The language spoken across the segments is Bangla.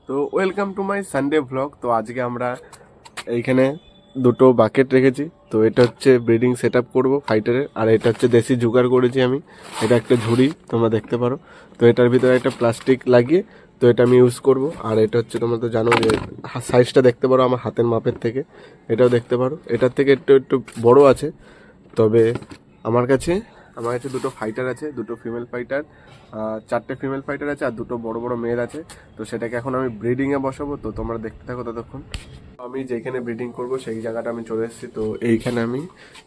তো welcome to my Sunday vlog. তো আজকে আমরা এইখানে দুটো বাকেট রেখেছি। তো এটা হচ্ছে ব্রিডিং সেট আপ করবো ফাইটারের, আর এটা হচ্ছে দেশি জোগাড় করেছি আমি। এটা একটা ঝুড়ি তোমরা দেখতে পারো। তো এটার ভিতরে একটা প্লাস্টিক লাগিয়ে তো এটা আমি ইউজ করব। আর এটা হচ্ছে তোমরা তো জানো যে সাইজটা দেখতে পারো আমার হাতের মাপের থেকে, এটাও দেখতে পারো। এটার থেকে একটু একটু বড় আছে। তবে আমার কাছে দুটো ফাইটার আছে, দুটো ফিমেল ফাইটার, চারটে ফিমেল ফাইটার আছে, আর দুটো বড় বড় মেল আছে। তো সেটাকে এখন আমি ব্রিডিংয়ে বসাবো। তো তোমরা দেখতে থাকো ততক্ষণ। আমি যেখানে ব্রিডিং করব সেই জায়গাটা আমি চলে এসেছি। তো এইখানে আমি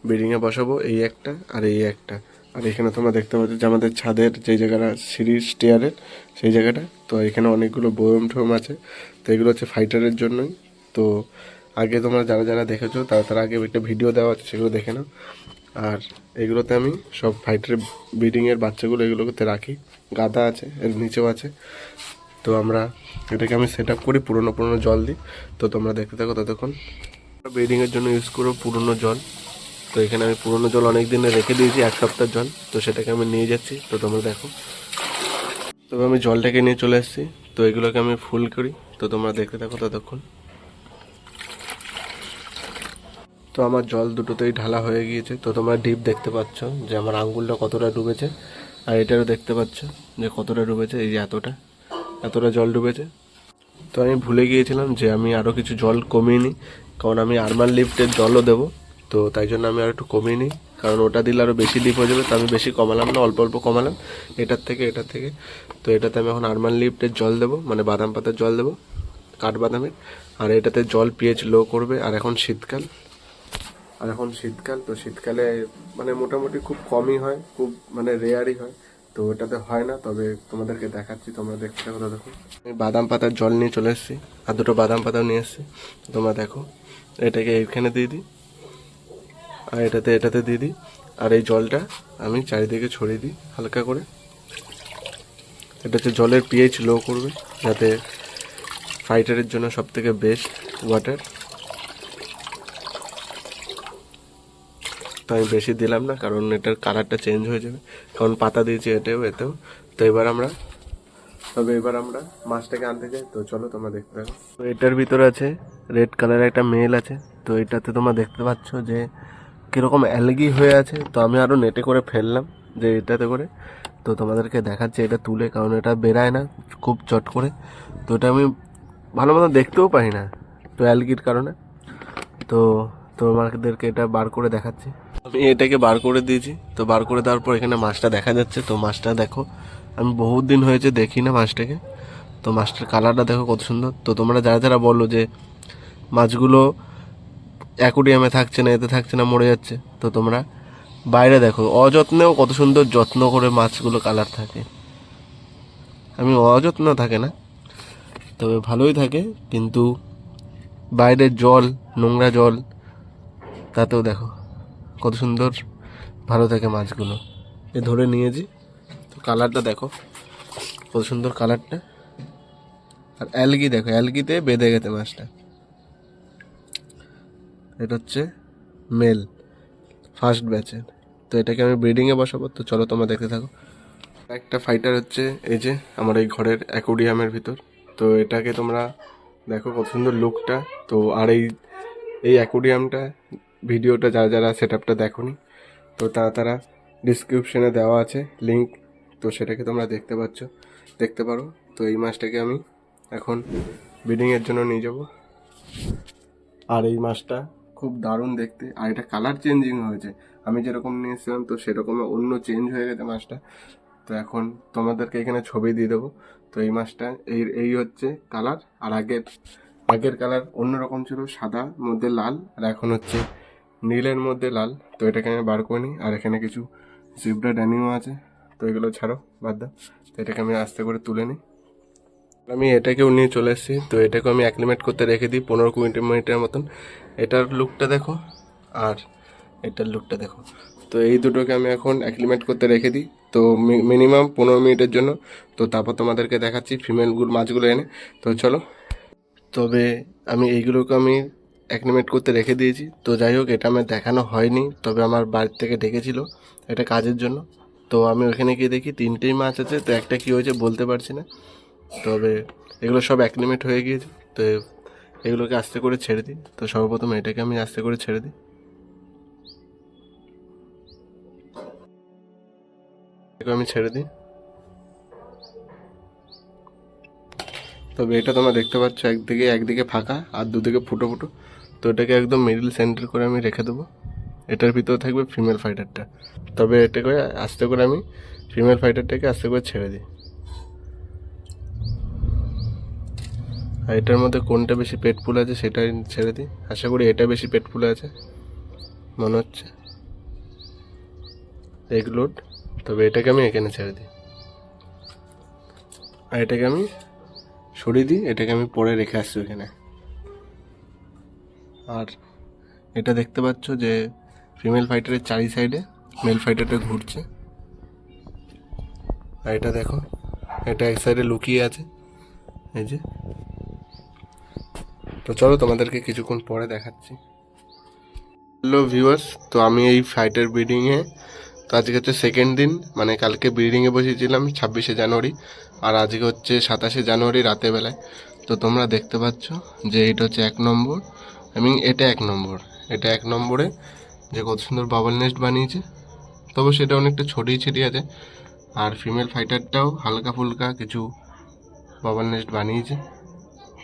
ব্রিডিংয়ে বসাবো, এই একটা আর এই একটা। আর এখানে তোমরা দেখতে পাচ্ছ যে আমাদের ছাদের যে জায়গাটা সিঁড়ির স্টেয়ারের সেই জায়গাটা। তো এখানে অনেকগুলো বয়ম ঠোম আছে। তো এগুলো হচ্ছে ফাইটারের জন্যই। তো আগে তোমরা যারা যারা দেখেছো তারা আগে একটা ভিডিও দেওয়া আছে, সেগুলো দেখে নাও। আর এগুলোতে আমি সব ফাইটারের ব্রিডিংয়ের বাচ্চাগুলো এগুলোতে রাখি। গাদা আছে, এর নিচেও আছে। তো আমরা এটাকে আমি সেট আপ করি, পুরনো পুরনো জল দিই। তো তোমরা দেখতে থাকো ততক্ষণ। ব্রিডিংয়ের জন্য ইউজ করবো পুরনো জল। তো এখানে আমি পুরনো জল অনেক দিনে রেখে দিয়েছি, এক সপ্তাহ জল। তো সেটাকে আমি নিয়ে যাচ্ছি, তো তোমরা দেখো। তবে আমি জলটাকে নিয়ে চলে এসেছি। তো এগুলোকে আমি ফুল করি, তো তোমরা দেখতে থাকো ততক্ষণ। তো আমার জল দুটোতেই ঢালা হয়ে গিয়েছে। তো তোমরা ডিপ দেখতে পাচ্ছ যে আমার আঙ্গুলটা কতটা ডুবেছে, আর এটারও দেখতে পাচ্ছ যে কতটা ডুবেছে। এই যে এতটা জল ডুবেছে। তো আমি ভুলে গিয়েছিলাম যে আমি আরও কিছু জল কমিয়ে নিই, কারণ আমি আরমান লিফটের জলও দেবো। তো তাই জন্য আমি আর একটু কমিয়ে নিই, কারণ ওটা দিলে আরও বেশি ডিপ হয়ে যাবে। তো আমি বেশি কমালাম না, অল্প অল্প কমালাম এটার থেকে। তো এটাতে আমি এখন আরমান লিফটের জল দেবো, মানে বাদাম পাতার জল দেবো, কাঠবাদামের। আর এটাতে জল পিএইচ লো করবে। আর এখন শীতকাল, তো শীতকালে মানে মোটামুটি খুব কমই হয়, খুব মানে রেয়ারই হয়। তো ওটাতে হয় না। তবে তোমাদেরকে দেখাচ্ছি, তোমরা দেখতে থাকো। দেখো আমি বাদাম পাতার জল নিয়ে চলে এসেছি, আর দুটো বাদাম পাতাও নিয়ে এসেছি। তোমরা দেখো, এটাকে এইখানে দিয়ে দিই, আর এটাতে দিয়ে দিই। আর এই জলটা আমি চারিদিকে ছড়িয়ে দিই হালকা করে। এটা হচ্ছে জলের পিএইচ লো করবে, যাতে ফাইটারের জন্য সব থেকে বেস্ট ওয়াটার। তো আমি বেশি দিলাম না, কারণ এটার কালারটা চেঞ্জ হয়ে যাবে, কারণ পাতা দিয়েছি এতেও। তো এবার আমরা মাছটাকে আনতে যাই। তো চলো তোমরা দেখতে থাকো। তো এটার ভিতরে আছে রেড কালারের একটা মেল আছে। তো এটাতে তোমরা দেখতে পাচ্ছ যে কীরকম অ্যালগি হয়ে আছে। তো আমি আরও নেটে করে ফেললাম যে এটাতে করে। তো তোমাদেরকে দেখাচ্ছি এটা তুলে, কারণ এটা বেরায় না খুব চট করে। তো এটা আমি ভালো মতো দেখতেও পাই না, তো অ্যালগির কারণে। তো তোমাদেরকে এটা বার করে দেখাচ্ছি। আমি এটাকে বার করে দিয়েছি। তো বার করে দেওয়ার পর এখানে মাছটা দেখা যাচ্ছে। তো মাছটা দেখো, আমি বহুত দিন হয়েছে দেখি না মাছটাকে। তো মাছটার কালারটা দেখো কত সুন্দর। তো তোমরা যারা যারা বলো যে মাছগুলো অ্যাকোরিয়ামে থাকছে না, এতে থাকছে না, মরে যাচ্ছে, তো তোমরা বাইরে দেখো, অযত্নেও কত সুন্দর যত্ন করে মাছগুলো কালার থাকে। আমি অযত্ন থাকে না, তবে ভালোই থাকে, কিন্তু বাইরের জল, নোংরা জল, তাতেও দেখো কত সুন্দর ভালো থাকে মাছগুলো। ধরে নিয়েছি। তো কালারটা দেখো কত সুন্দর কালারটা। আর অ্যালগি দেখো, অ্যালগিতে বেঁধে গেছে মাছটা। এটা হচ্ছে মেল, ফার্স্ট ব্যাচের। তো এটাকে আমি ব্রিডিংয়ে বসাবো। তো চলো তোমরা দেখতে থাকো। একটা ফাইটার হচ্ছে এই যে আমার এই ঘরের অ্যাকোরিয়ামের ভিতর। তো এটাকে তোমরা দেখো কত সুন্দর লুকটা। তো আর এই অ্যাকোরিয়ামটা ভিডিওটা যারা যারা সেট আপটা দেখোনি, তো তারা ডিসক্রিপশনে দেওয়া আছে লিঙ্ক। তো সেটাকে তোমরা দেখতে পারো। তো এই মাছটাকে আমি এখন ব্রিডিংয়ের জন্য নিয়ে যাব। আর এই মাছটা খুব দারুণ দেখতে, আর এটা কালার চেঞ্জিং হয়েছে। আমি যেরকম নিয়েছিলাম তো সেরকম অন্য চেঞ্জ হয়ে গেছে মাছটা। তো এখন তোমাদেরকে এখানে ছবি দিয়ে দেবো। তো এই মাছটা এই হচ্ছে কালার। আর আগের কালার অন্যরকম ছিল, সাদা মধ্যে লাল, আর এখন হচ্ছে নীলের মধ্যে লাল। তো এটাকে আমি বার করে নিই। আর এখানে কিছু জিব্রা ড্যানিও আছে। তো এগুলো ছাড়ো, বাদ দাও। তো এটাকে আমি আস্তে করে তুলে নিই। আমি এটাকেও নিয়ে চলে এসেছি। তো এটাকে আমি অ্যাক্লিমেট করতে রেখে দিই 15-20 মিনিটের মতন। এটার লুকটা দেখো, আর এটার লুকটা দেখো। তো এই দুটোকে আমি এখন অ্যাক্লিমেট করতে রেখে দিই, তো মিনিমাম 15 মিনিটের জন্য। তো তারপর তোমাদেরকে দেখাচ্ছি মাছগুলো এনে। তো চলো। তবে এইগুলোকে আমি অ্যাক্লিমেট করতে রেখে দিয়েছি। তো যাই হোক, এটা আমার দেখানো হয়নি, তবে আমার বাড়ি থেকে ডেকেছিল এটা কাজের জন্য। তো আমি ওখানে গিয়ে দেখি 3টেই মাছ আছে। তো একটা কী হয়েছে বলতে পারছি না, তবে এগুলো সব অ্যাক্লিমেট হয়ে গিয়েছে। তো এগুলোকে আস্তে করে ছেড়ে দিই। তো সর্বপ্রথম এটাকে আমি আস্তে করে ছেড়ে দিই। এটাকে আমি ছেড়ে দিই। তবে এটা তোমরা দেখতে পাচ্ছ একদিকে ফাঁকা আর দুদিকে ফুটো ফুটো। তো এটাকে একদম মিডিল সেন্টার করে আমি রেখে দেবো। এটার ভিতরে থাকবে ফিমেল ফাইটারটা। তবে এটাকে আস্তে করে আমি ফিমেল ফাইটারটাকে আস্তে করে ছেড়ে দিই। আর এটার মধ্যে কোনটা বেশি পেট ফুলে আছে সেটাই ছেড়ে দিই। আশা করি এটা বেশি পেট ফুলে আছে মনে হচ্ছে, এগলোড। তবে এটাকে আমি এখানে ছেড়ে দিই। আর এটাকে আমি সরিয়ে দিই, এটাকে আমি পরে রেখে আসছি ওখানে। আর এটা দেখতে পাচ্ছ যে ফিমেল ফাইটারের চারি সাইডে মেল ফাইটারটা ঘুরছে। আর এটা দেখো, এটা এক সাইডে লুকিয়ে আছে, এই যে। তো চলো তোমাদেরকে কিছুক্ষণ পরে দেখাচ্ছি। হ্যালো ভিউয়ার্স, তো আমি এই ফাইটার ব্রিডিংয়ে, তো আজকে হচ্ছে সেকেন্ড দিন, মানে কালকে ব্রিডিংয়ে বসেছিলাম 26শে জানুয়ারি, আর আজকে হচ্ছে 27শে জানুয়ারি রাতের বেলায়। তো তোমরা দেখতে পাচ্ছ যে এটা হচ্ছে 1 নম্বর, এটা 1 নম্বর। এটা 1 নম্বরে যে কত সুন্দর বাবল নেস্ট বানিয়েছে। তবে সেটা অনেকটা ছড়িয়ে ছিটিয়ে আছে। আর ফিমেল ফাইটারটাও হালকা ফুলকা কিছু বাবল নেস্ট বানিয়েছে,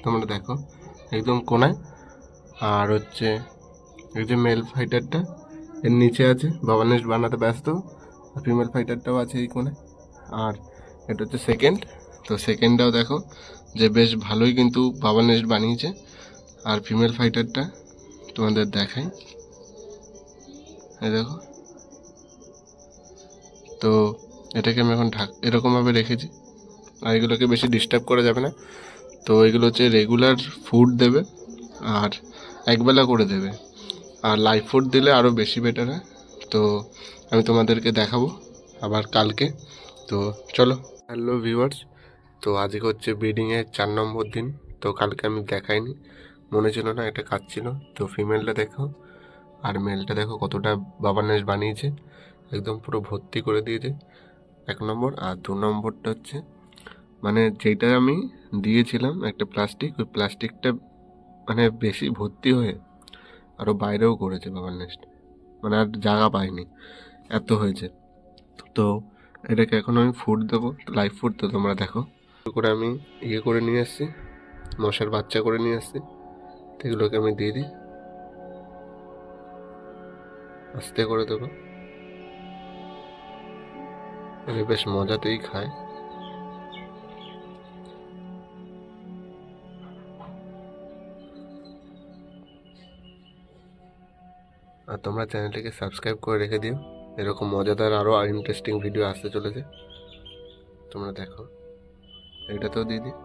তোমরা দেখো একদম কোনায়। আর হচ্ছে এই যে মেল ফাইটারটা এর নিচে আছে, বাবল নেস্ট বানাতে ব্যস্ত। আর ফিমেল ফাইটারটাও আছে এই কোণে। আর এটা হচ্ছে সেকেন্ড। তো সেকেন্ডটাও দেখো যে বেশ ভালোই কিন্তু বাবল নেস্ট বানিয়েছে। আর ফিমেল ফাইটারটা তোমাদের দেখাই, এই দেখো। তো এটাকে আমি এখন এরকমভাবে রেখেছি। আর এগুলোকে বেশি ডিস্টার্ব করা যাবে না। তো এগুলো হচ্ছে রেগুলার ফুড দেবে, আর একবেলা করে দেবে। আর লাইভ ফুড দিলে আরও বেশি বেটার হয়। তো আমি তোমাদেরকে দেখাবো আবার কালকে। তো চলো। হ্যালো ভিউয়ার্স, তো আজকে হচ্ছে ব্রিডিংয়ের 4 নম্বর দিন। তো কালকে আমি দেখাইনি, মনে ছিল না, এটা কাজ ছিল। তো ফিমেলটা দেখো আর মেলটা দেখো কতটা বাবার নেস্ট বানিয়েছে, একদম পুরো ভর্তি করে দিয়েছে 1 নম্বর। আর 2 নম্বরটা হচ্ছে মানে যেটা আমি দিয়েছিলাম একটা প্লাস্টিক, ওই প্লাস্টিকটা মানে বেশি ভর্তি হয়ে আরও বাইরেও করেছে বাবার নেস্ট, মানে আর জায়গা পাইনি, এত হয়েছে। তো এটাকে এখন আমি ফুড দেবো, লাইভ ফুড। তো তোমরা দেখো করে আমি করে নিয়ে এসেছি, মশার বাচ্চা করে নিয়ে এসেছি। তো এগুলোকে আমি দিয়ে দিই, আস্তে করে দেবো। বেশ মজাতেই খায়। আর তোমরা চ্যানেলটিকে সাবস্ক্রাইব করে রেখে দিও, এরকম মজাদার আরও ইন্টারেস্টিং ভিডিও আসতে চলেছে। তোমরা দেখো, এটাতেও দিয়ে দিই।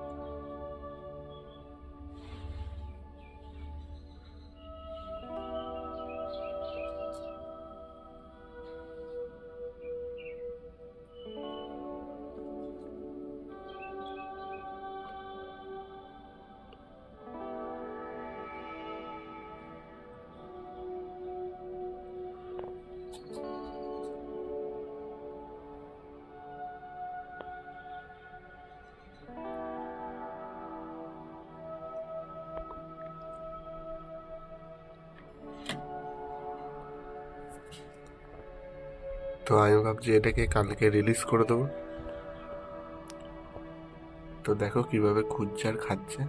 তো আমি ভাবছি এটাকে কালকে রিলিজ করে দেবো। তো দেখো কিভাবে খুঁজছে আর খাচ্ছে।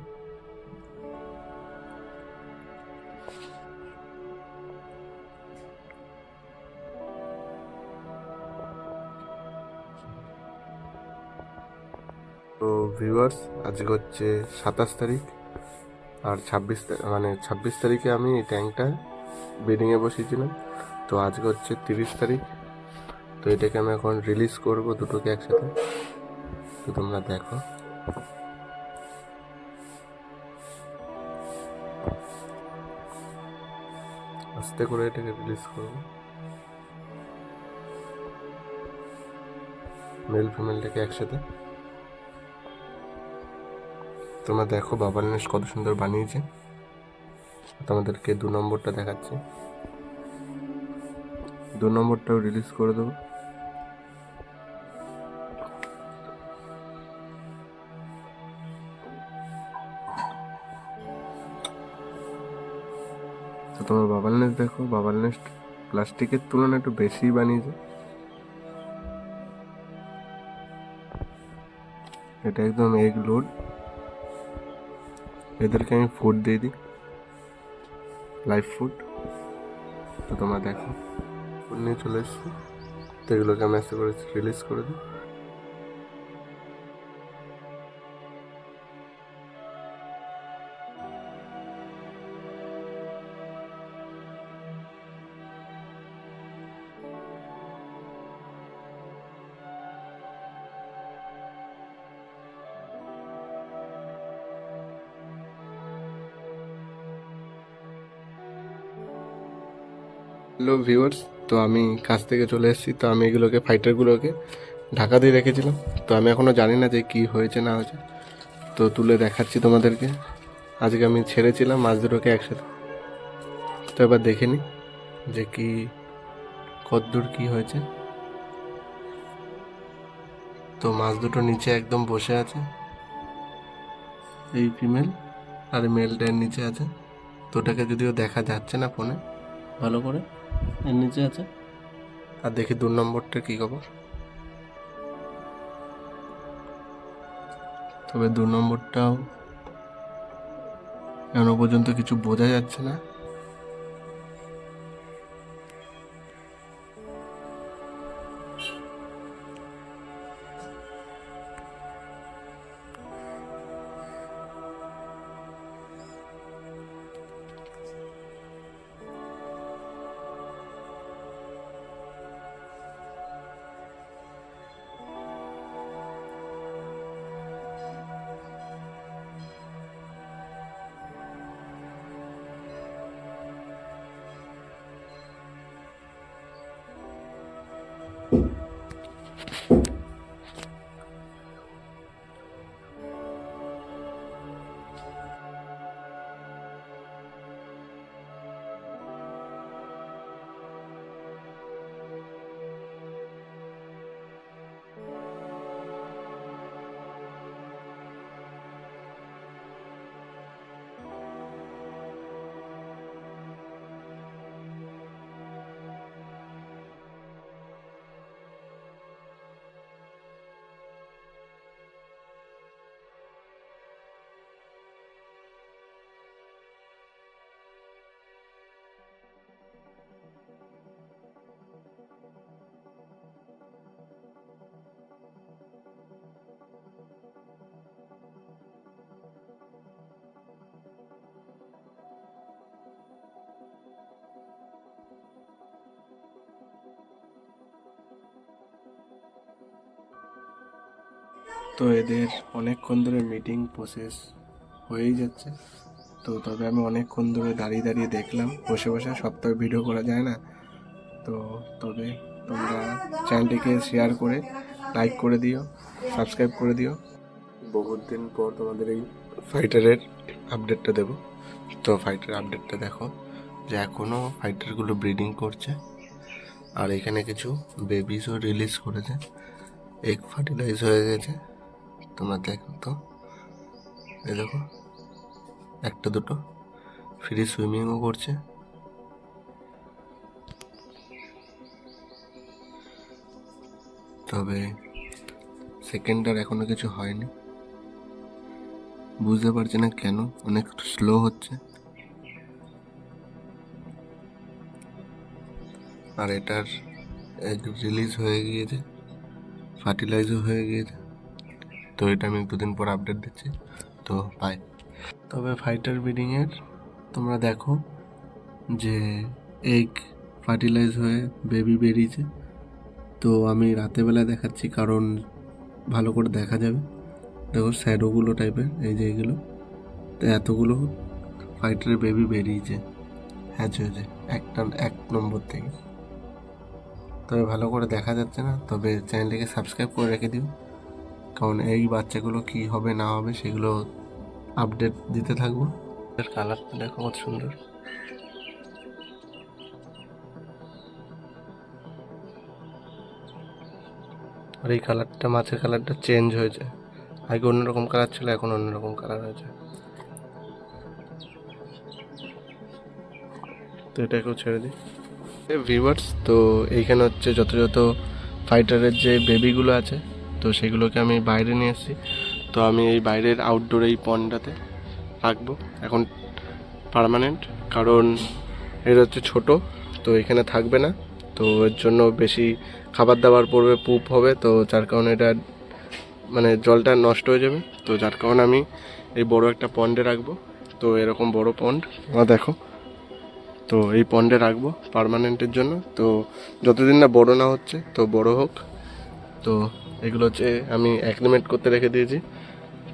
তো ভিউয়ার্স, আজকে হচ্ছে 27 তারিখ, আর 26 তারিখে আমি এই ট্যাঙ্কটা ব্রিডিংয়ে বসিয়েছিলাম। তো আজকে হচ্ছে 30 তারিখ। তো এটাকে আমি এখন রিলিজ করব দুটোকে একসাথে। তো তোমরা দেখো, আস্তে করে এটাকে রিলিজ করব, মেল ফিমেলটাকে একসাথে। তোমরা দেখো বাবার নেস্ট কত সুন্দর বানিয়েছে। তোমাদেরকে 2 নম্বরটা দেখাচ্ছি। 2 নম্বরটাও রিলিজ করে দেবো। তো তোমার বাবাল নেস্ট দেখো, বাবাল নেস্ট প্লাস্টিকের তুলনায় একটু বেশি বানিয়েছে। এটা একদম এগ লোড। এদেরকে আমি ফুড দিয়ে দিই, লাইভ ফুড। তো তোমরা দেখো ফুড নিয়ে চলে এসছি, তো এগুলোকে আমি আস্তে করে রিলিজ করে দিই। হ্যালো ভিউয়ার্স, তো আমি কাছ থেকে চলে এসেছি। তো আমি এগুলোকে ফাইটারগুলোকে ঢাকা দিয়ে রেখেছিলাম। তো আমি এখনও জানি না যে কি হয়েছে না হয়েছে, তো তুলে দেখাচ্ছি তোমাদেরকে। আজকে আমি ছেড়েছিলাম মাছ দুটোকে একসাথে, তো এবার দেখে নিই যে কি কতদূর কি হয়েছে। তো মাছ দুটো নিচে একদম বসে আছে, এই ফিমেল আর মেলটার নিচে আছে। তো ওটাকে যদিও দেখা যাচ্ছে না ফোনে ভালো করে, এর নিচে আছে। আর দেখি 2 নম্বরটার কী খবর। তবে 2 নম্বরটাও এখনো পর্যন্ত কিছু বোঝা যাচ্ছে না। তো এদের অনেকক্ষণ ধরে মিটিং প্রসেস হয়েই যাচ্ছে। তো তবে আমি অনেকক্ষণ ধরে দাঁড়িয়ে দাঁড়িয়ে দেখলাম, বসে বসে সব তো ভিডিও করা যায় না। তো তবে তোমরা চ্যানেলটিকে শেয়ার করে লাইক করে দিও, সাবস্ক্রাইব করে দিও। বহুত দিন পর তোমাদের এই ফাইটারের আপডেটটা দেব। তো ফাইটার আপডেটটা দেখো যে এখনও ফাইটারগুলো ব্রিডিং করছে, আর এখানে কিছু বেবিসও রিলিজ করেছে, এগ ফার্টিলাইজ হয়ে গেছে। তোমরা দেখো তো, এই দেখো একটা দুটো ফ্রি সুইমিংও করছে। তবে সেকেন্ডার এখনো কিছু হয়নি, বুঝতে পারছি না কেন অনেক স্লো হচ্ছে। আর এটার এগ রিলিজ হয়ে গিয়েছে, ফার্টিলাইজও হয়ে গিয়েছে। তো এটা আমি 2 দিন পর আপডেট দিচ্ছি। তো বাই। তবে ফাইটার ব্রিডিংয়ের তোমরা দেখো যে এগ ফার্টিলাইজ হয়ে বেবি বেরিয়েছে। তো আমি রাতেরবেলা দেখাচ্ছি কারণ ভালো করে দেখা যাবে। দেখো শ্যাডোগুলো টাইপের, এই যে এগুলো, তো এতগুলো ফাইটারের বেবি বেরিয়েছে, হ্যাচ হয়েছে 1 নম্বর থেকে। তবে ভালো করে দেখা যাচ্ছে না, তবে চ্যানেলটিকে সাবস্ক্রাইব করে রেখে দিও, কারণ এই বাচ্চাগুলো কি হবে না হবে সেগুলো আপডেট দিতে থাকবো। এর কালারটা দেখো কত সুন্দর। আর এই কালারটা, মাছের কালারটা চেঞ্জ হয়েছে, আগে অন্যরকম কালার ছিল, এখন অন্যরকম কালার হয়েছে। তো এটাকেও ছেড়ে দিই। ভিউয়ার্স, তো এইখানে হচ্ছে যত ফাইটারের যে বেবিগুলো আছে, তো সেগুলোকে আমি বাইরে নিয়ে এসেছি। তো আমি এই বাইরের আউটডোর এই পন্ডটাতে রাখবো এখন পার্মানেন্ট, কারণ এটা হচ্ছে ছোটো, তো এখানে থাকবে না। তো এর জন্য বেশি খাবার দাবার পড়বে, পুপ হবে, তো যার কারণে এটা মানে জলটা নষ্ট হয়ে যাবে। তো যার কারণে আমি এই বড় একটা পন্ডে রাখবো। তো এরকম বড় পন্ড দেখো, তো এই পন্ডে রাখবো পার্মানেন্টের জন্য। তো যতদিন না বড় না হচ্ছে, তো বড় হোক। তো এগুলো হচ্ছে আমি অ্যাক্লিমেট করতে রেখে দিয়েছি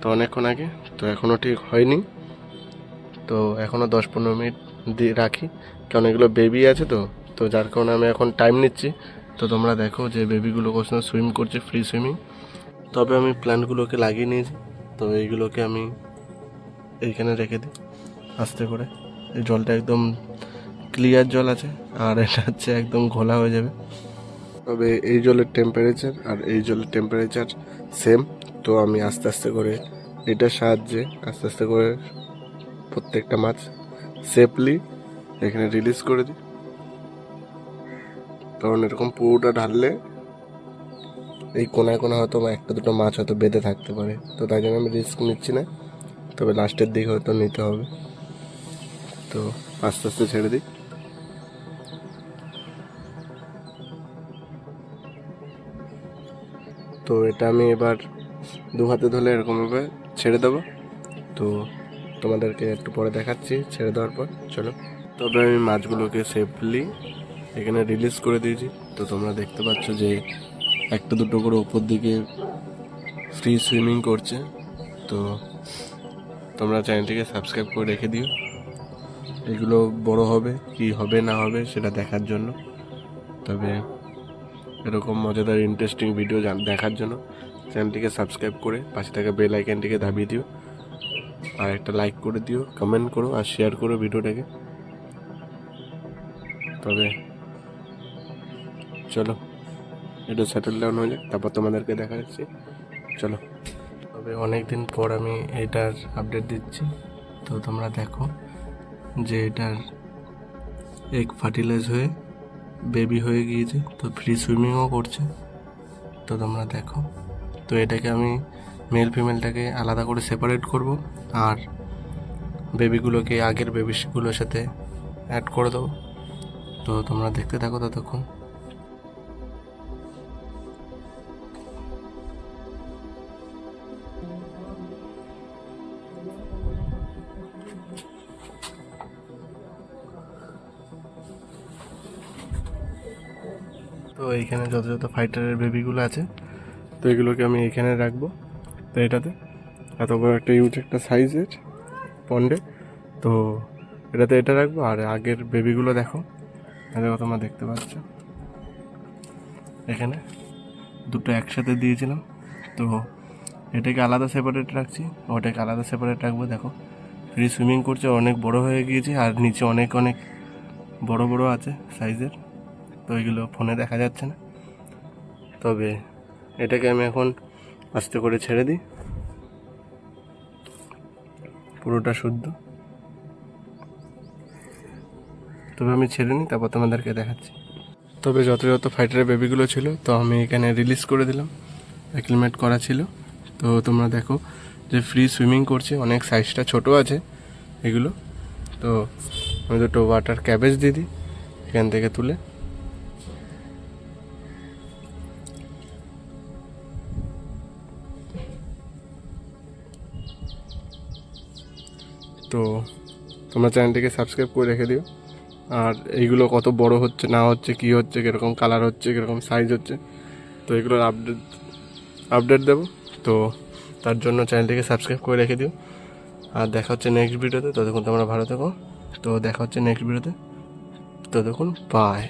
তো অনেকক্ষণ আগে, তো এখনও ঠিক হয়নি। তো এখনও 10-15 মিনিট দিয়ে রাখি, কারণ এগুলো বেবি আছে। তো তো যার কারণে আমি এখন টাইম নিচ্ছি। তো তোমরা দেখো যে বেবিগুলো কোথাও সুইম করছে, ফ্রি সুইমিং। তবে আমি প্ল্যান্টগুলোকে লাগিয়ে নিয়েছি। তো এইগুলোকে আমি এইখানে রেখে দিই আস্তে করে। এই জলটা একদম ক্লিয়ার জল আছে, আর এটা হচ্ছে একদম ঘোলা হয়ে যাবে। তবে এই জলের টেম্পারেচার আর এই জলের টেম্পারেচার সেম। তো আমি আস্তে আস্তে করে এটার সাহায্যে আস্তে আস্তে করে প্রত্যেকটা মাছ সেফলি এখানে রিলিজ করে দিই, কারণ এরকম পুরোটা ঢাললে এই কোনায় কোনায় হয়তো একটা দুটো মাছ হয়তো বেঁধে থাকতে পারে। তো তাই জন্য আমি রিস্ক নিচ্ছি না, তবে লাস্টের দিকে হয়তো নিতে হবে। তো আস্তে আস্তে ছেড়ে দিই। তো এটা আমি এবার দু হাতে ধরে এরকমভাবে ছেড়ে দেবো। তো তোমাদেরকে একটু পরে দেখাচ্ছি ছেড়ে দেওয়ার পর। চলো, তবে আমি মাছগুলোকে সেফলি এখানে রিলিজ করে দিয়েছি। তো তোমরা দেখতে পাচ্ছ যে একটা দুটো করে উপর দিকে ফ্রি সুইমিং করছে। তো তোমরা চ্যানেলটিকে সাবস্ক্রাইব করে রেখে দিও, এগুলো বড় হবে কি হবে না হবে সেটা দেখার জন্য। তবে এরকম মজাদার ইন্টারেস্টিং ভিডিও দেখার জন্য চ্যানেলটিকে সাবস্ক্রাইব করে পাশে থাকা বেল আইকনটিকে দাবিয়ে দিও, আর একটা লাইক করে দিও, কমেন্ট করো আর শেয়ার করো ভিডিওটাকে। তবে চলো এটা সেটেল ডাউন হয়ে যাক, তারপর তোমাদেরকে দেখা যাচ্ছে। চলো, তবে অনেক দিন পর আমি এটার আপডেট দিচ্ছি। তো তোমরা দেখো যে এটার এগ ফার্টিলাইজ হয়ে বেবি হয়ে গিয়েছে, তো ফ্রি সুইমিংও করছে। তো তোমরা দেখো, তো এটাকে আমি মেল ফিমেলটাকে আলাদা করে সেপারেট করব, আর বেবিগুলোকে আগের বেবিগুলোর সাথে অ্যাড করে দেবো। তো তোমরা দেখতে থাকো ততক্ষণ। তো এইখানে যত ফাইটারের বেবিগুলো আছে, তো এগুলোকে আমি এখানে রাখবো। তো এটাতে এত বড় একটা ইউজ একটা সাইজের পন্ডে, তো এটাতে এটা রাখবো। আর আগের বেবিগুলো দেখো, দেখো তোমরা দেখতে পাচ্ছ এখানে দুটো একসাথে দিয়েছিলাম। তো এটাকে আলাদা সেপারেট রাখছি, ওটাকে আলাদা সেপারেট রাখবো। দেখো ফ্রি সুইমিং করছে, অনেক বড় হয়ে গিয়েছে, আর নিচে অনেক অনেক বড় বড় আছে সাইজের। তো এগুলো ফোনে দেখা যাচ্ছে না। তবে এটাকে আমি এখন আস্তে করে ছেড়ে দিই, পুরোটা শুদ্ধ। তবে আমি ছেড়ে নিই, তারপর তোমাদেরকে দেখাচ্ছি। তবে যত ফাইটারের বেবিগুলো ছিল, তো আমি এখানে রিলিজ করে দিলাম, অ্যাক্লিমেট করা ছিল। তো তোমরা দেখো যে ফ্রি সুইমিং করছে, অনেক সাইজটা ছোট আছে এগুলো। তো আমি দুটো ওয়াটার ক্যাবেজ দিয়ে দিই এখান থেকে তুলে। তো তোমরা চ্যানেলটিকে সাবস্ক্রাইব করে রেখে দিও। আর এইগুলো কত বড় হচ্ছে না হচ্ছে, কী হচ্ছে, কীরকম কালার হচ্ছে, কীরকম সাইজ হচ্ছে, তো এগুলোর আপডেট দেবো। তো তার জন্য চ্যানেলটিকে সাবস্ক্রাইব করে রেখে দিও। আর দেখা হচ্ছে নেক্সট ভিডিওতে, ততক্ষণ তোমরা ভালো থেকো। তো দেখা হচ্ছে নেক্সট ভিডিওতে, ততক্ষণ বাই।